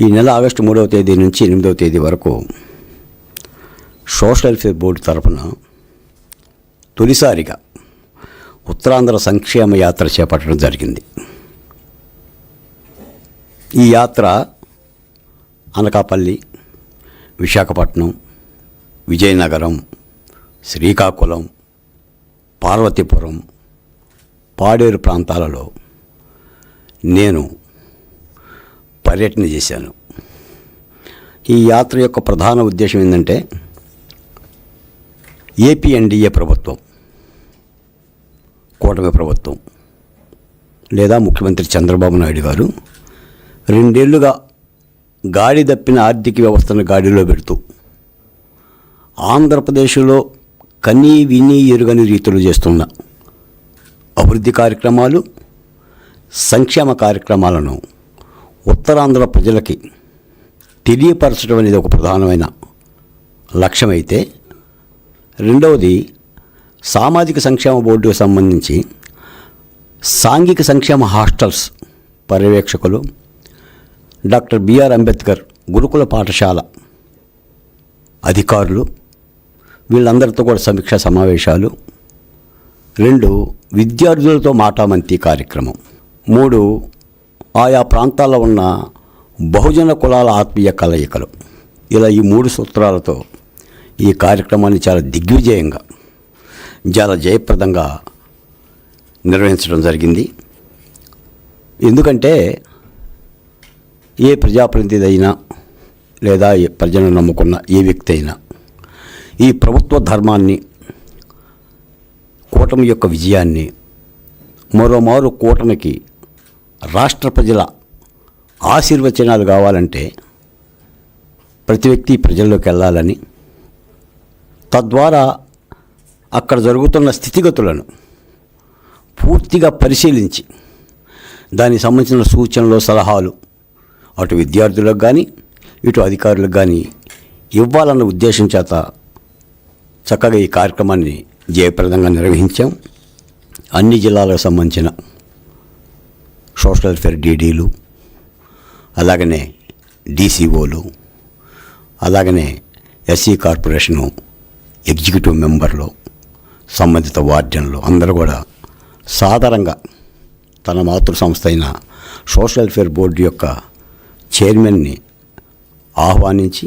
ఈ నెల ఆగస్టు 3వ తేదీ నుంచి 8వ తేదీ వరకు సోషల్ వెల్ఫేర్ బోర్డు తరఫున తొలిసారిగా ఉత్తరాంధ్ర సంక్షేమ యాత్ర చేపట్టడం జరిగింది. ఈ యాత్ర అనకాపల్లి, విశాఖపట్నం, విజయనగరం, శ్రీకాకుళం, పార్వతీపురం, పాడేరు ప్రాంతాలలో నేను పర్యటన చేశాను. ఈ యాత్ర యొక్క ప్రధాన ఉద్దేశం ఏంటంటే ఏపీ ఎన్డీఏ ప్రభుత్వం, కూటమి ప్రభుత్వం లేదా ముఖ్యమంత్రి చంద్రబాబు నాయుడు గారు 2 ఏళ్లుగా గాడి తప్పిన ఆర్థిక వ్యవస్థను గాడిలో పెడుతూ ఆంధ్రప్రదేశ్లో కనీ విని ఎరుగని రీతిలో చేస్తున్న అభివృద్ధి కార్యక్రమాలు, సంక్షేమ కార్యక్రమాలను ఉత్తరాంధ్ర ప్రజలకి తెలియపరచడం అనేది ఒక ప్రధానమైన లక్ష్యమైతే, రెండవది సామాజిక సంక్షేమ బోర్డుకు సంబంధించి సాంఘిక సంక్షేమ హాస్టల్స్ పర్యవేక్షకులు, డాక్టర్ బిఆర్ అంబేద్కర్ గురుకుల పాఠశాల అధికారులు, వీళ్ళందరితో కూడా సమీక్షా సమావేశాలు, 2 విద్యార్థులతో మాటామంతి కార్యక్రమం, 3 ఆయా ప్రాంతాల్లో ఉన్న బహుజన కులాల ఆత్మీయ కలయికలు. ఇలా ఈ 3 సూత్రాలతో ఈ కార్యక్రమాన్ని చాలా దిగ్విజయంగా, చాలా జయప్రదంగా నిర్వహించడం జరిగింది. ఎందుకంటే ఏ ప్రజాప్రతినిధి అయినా లేదా ప్రజలను నమ్ముకున్న ఏ వ్యక్తి అయినా ఈ ప్రభుత్వ ధర్మాన్ని, కూటమి యొక్క విజయాన్ని, మరోమారు కూటమికి రాష్ట్ర ప్రజల ఆశీర్వచనాలు కావాలంటే ప్రతి వ్యక్తి ప్రజల్లోకి వెళ్ళాలని, తద్వారా అక్కడ జరుగుతున్న స్థితిగతులను పూర్తిగా పరిశీలించి దానికి సంబంధించిన సూచనలు, సలహాలు అటు విద్యార్థులకు కానీ ఇటు అధికారులకు కానీ ఇవ్వాలన్న ఉద్దేశం చేత చక్కగా ఈ కార్యక్రమాన్ని జయప్రదంగా నిర్వహించాం. అన్ని జిల్లాలకు సంబంధించిన సోషల్ వెల్ఫేర్ డీడీలు, అలాగనే డీసీఓలు, అలాగనే ఎస్సీ కార్పొరేషను ఎగ్జిక్యూటివ్ మెంబర్లు, సంబంధిత వార్డెన్లు అందరూ కూడా సాధారణంగా తన మాతృ సంస్థ అయిన సోషల్ వెల్ఫేర్ బోర్డు యొక్క చైర్మన్ని ఆహ్వానించి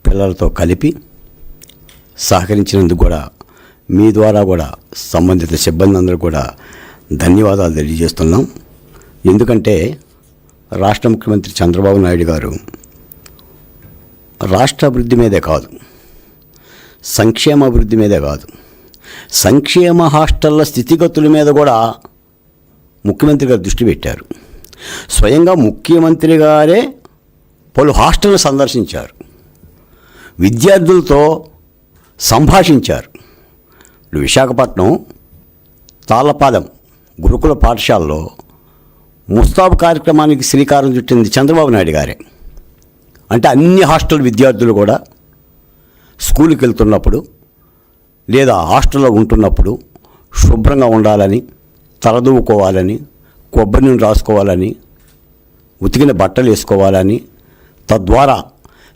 పిల్లలతో కలిపి సహకరించినందుకు కూడా మీ ద్వారా కూడా సంబంధిత సిబ్బంది అందరూ కూడా ధన్యవాదాలు తెలియజేస్తున్నాం. ఎందుకంటే రాష్ట్ర ముఖ్యమంత్రి చంద్రబాబు నాయుడు గారు రాష్ట్ర అభివృద్ధి మీదే కాదు, సంక్షేమ అభివృద్ధి మీదే కాదు, సంక్షేమ హాస్టళ్ల స్థితిగతుల మీద కూడా ముఖ్యమంత్రి గారు దృష్టి పెట్టారు. స్వయంగా ముఖ్యమంత్రి గారే పలు హాస్టళ్లను సందర్శించారు, విద్యార్థులతో సంభాషించారు. విశాఖపట్నం తాళ్ళపాలెం గురుకుల పాఠశాలలో ముస్తాబు కార్యక్రమానికి శ్రీకారం చుట్టింది చంద్రబాబు నాయుడు గారే. అంటే అన్ని హాస్టల్ విద్యార్థులు కూడా స్కూల్కి వెళ్తున్నప్పుడు లేదా హాస్టల్లో ఉంటున్నప్పుడు శుభ్రంగా ఉండాలని, తలదూవుకోవాలని, కొబ్బరి నూనె రాసుకోవాలని, ఉతికిన బట్టలు వేసుకోవాలని, తద్వారా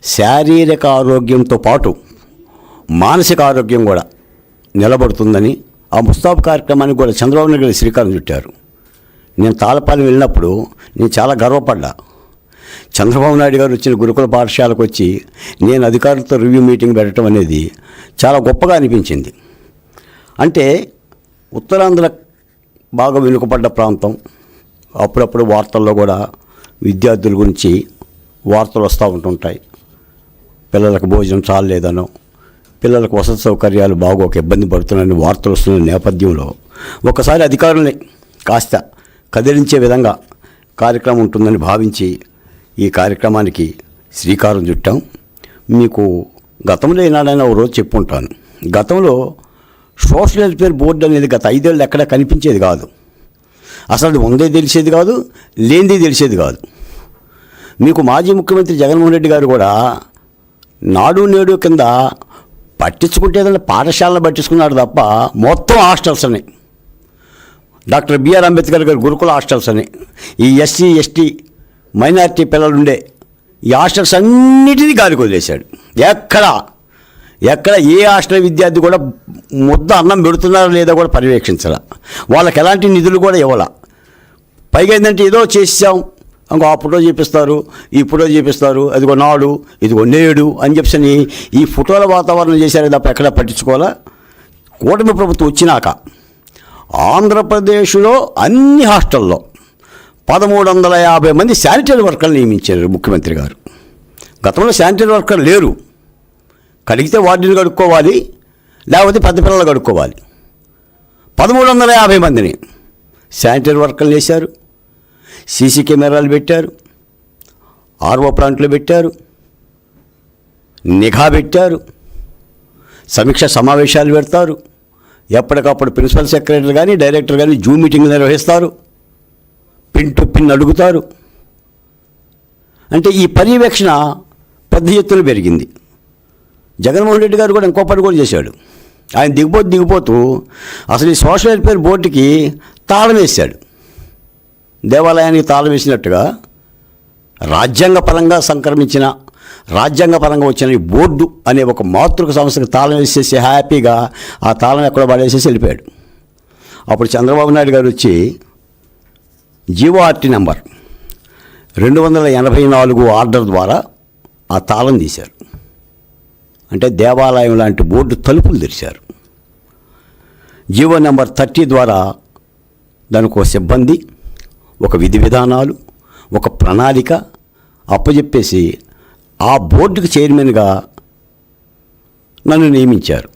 శారీరక ఆరోగ్యంతో పాటు మానసిక ఆరోగ్యం కూడా నిలబడుతుందని ఆ ముస్తాబు కార్యక్రమానికి కూడా చంద్రబాబు నాయుడు గారు శ్రీకారం చుట్టారు. నేను తాళ్ళపాలెం వెళ్ళినప్పుడు నేను చాలా గర్వపడ్డా. చంద్రబాబు నాయుడు గారు వచ్చిన గురుకుల పాఠశాలకు వచ్చి నేను అధికారులతో రివ్యూ మీటింగ్ పెట్టడం అనేది చాలా గొప్పగా అనిపించింది. అంటే ఉత్తరాంధ్ర బాగా వెనుకబడ్డ ప్రాంతం, అప్పుడప్పుడు వార్తల్లో కూడా విద్యార్థుల గురించి వార్తలు వస్తూ ఉంటుంటాయి. పిల్లలకు భోజనం చాలలేదనో, పిల్లలకు వసతి సౌకర్యాలు బాగోక ఇబ్బంది పడుతున్నాయని వార్తలు వస్తున్న నేపథ్యంలో ఒకసారి అధికారుల్ని కాస్త కదిలించే విధంగా కార్యక్రమం ఉంటుందని భావించి ఈ కార్యక్రమానికి శ్రీకారం చుట్టాం. మీకు గతంలో ఏనాడైనా ఒక రోజు చెప్పుంటాను, గతంలో సోషల్ వెల్ఫేర్ బోర్డు అనేది గత 5 ఏళ్ళు ఎక్కడా కనిపించేది కాదు. అసలు అది ఉందే తెలిసేది కాదు, లేనిదే తెలిసేది కాదు. మీకు మాజీ ముఖ్యమంత్రి జగన్మోహన్ రెడ్డి గారు కూడా నాడు నేడు కింద పట్టించుకుంటే ఏదైనా పాఠశాలను పట్టించుకున్నాడు తప్ప మొత్తం హాస్టల్స్ అని, డాక్టర్ బిఆర్ అంబేద్కర్ గారి గురుకుల హాస్టల్స్ అని, ఈ ఎస్సీ ఎస్టీ మైనారిటీ పిల్లలుండే ఈ హాస్టల్స్ అన్నిటినీ గాలికి వదిలేశాడు. ఎక్కడ ఏ హాస్టల్ విద్యార్థి కూడా ముద్ద అన్నం పెడుతున్నారో లేదో కూడా పర్యవేక్షించాల. వాళ్ళకి ఎలాంటి నిధులు కూడా ఇవ్వాల. పైగా ఏంటంటే ఏదో చేసాం, ఇంకో ఆ ఫోటో చూపిస్తారు, ఈ ఫోటో చూపిస్తారు, అదిగో నాడు, ఇదిగో నేడు అని చెప్పని ఈ ఫోటోల వాతావరణం చేశారు తప్ప ఎక్కడ పట్టించుకోవాలా. కూటమి ప్రభుత్వం వచ్చినాక ఆంధ్రప్రదేశ్లో అన్ని హాస్టల్లో 1350 మంది శానిటరీ వర్కర్లు నియమించారు ముఖ్యమంత్రి గారు. గతంలో శానిటరీ వర్కర్ లేరు. కడిగితే వార్డుని కడుక్కోవాలి, లేకపోతే పెద్ద పిల్లలు కడుక్కోవాలి. 1350 మందిని శానిటరీ వర్కర్లు వేశారు. సీసీ కెమెరాలు పెట్టారు, ఆర్ఓ ప్లాంట్లు పెట్టారు, నిఘా పెట్టారు, సమీక్ష సమావేశాలు పెడతారు. ఎప్పటికప్పుడు ప్రిన్సిపల్ సెక్రటరీ కానీ డైరెక్టర్ కానీ జూమ్ మీటింగ్లు నిర్వహిస్తారు, పిన్ టు పిన్ అడుగుతారు. అంటే ఈ పర్యవేక్షణ పెద్ద ఎత్తున పెరిగింది. జగన్మోహన్ రెడ్డి గారు కూడా ఇంకో పని కూడా చేశాడు. ఆయన దిగిపోతూ అసలు ఈ సోషల్ వెల్ఫేర్ బోర్డుకి తాళం వేశాడు. దేవాలయానికి తాళం వేసినట్టుగా రాజ్యాంగపరంగా వచ్చిన ఈ బోర్డు అనే ఒక మాతృక సంస్థకు తాళం వేసేసి హ్యాపీగా ఆ తాళం ఎక్కడో పడేసేసి వెళ్ళిపోయాడు. అప్పుడు చంద్రబాబు నాయుడు గారు వచ్చి జీవోఆర్టీ నెంబర్ 284 ఆర్డర్ ద్వారా ఆ తాళం తీశారు. అంటే దేవాలయం లాంటి బోర్డు తలుపులు తెరిచారు. జీవో నెంబర్ 30 ద్వారా దానికి ఒక సిబ్బంది, ఒక విధి విధానాలు, ఒక ప్రణాళిక అప్పచెప్పేసి ఆ బోర్డుకి చైర్మన్గా నన్ను నియమించారు.